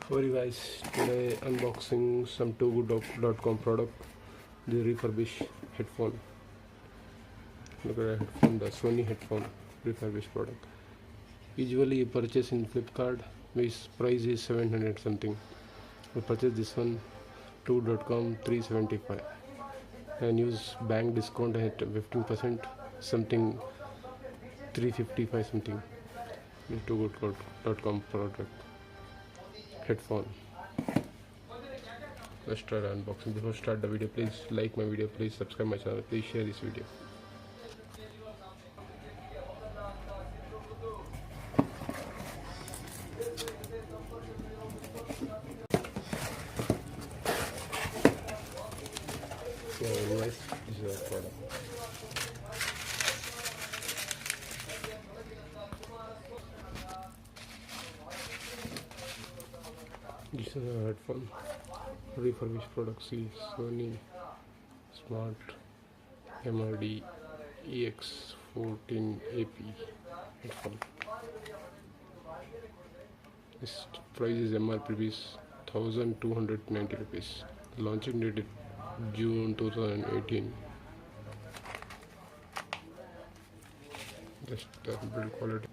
How are you guys? Today unboxing some toogood.com product, the refurbished headphone. Look at the headphone, the Sony headphone refurbished product. Usually you purchase in Flipkart, which price is 700 something. I purchased this one toogood.com 375 and use bank discount at 15% something 355 something. The toogood.com product headphone. Let's try the unboxing. Before start the video, please like my video, please subscribe my channel, please share this video. So nice, this is our product. This is a headphone refurbished product. See, Sony Smart MRD EX14AP headphone. This price is MRP is 1290 rupees. Launching date is June 2018. Just build quality.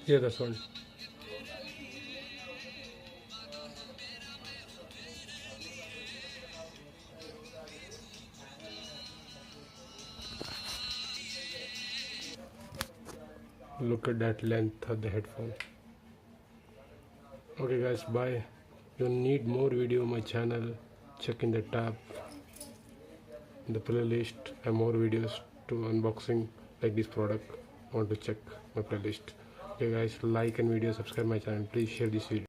Yeah, that's one. Look at that length of the headphone. Okay guys, bye. You need more video on my channel, check in the tab in the playlist. I have more videos to unboxing like this product. I want to check my playlist. Okay guys, like and video, subscribe my channel, please share this video.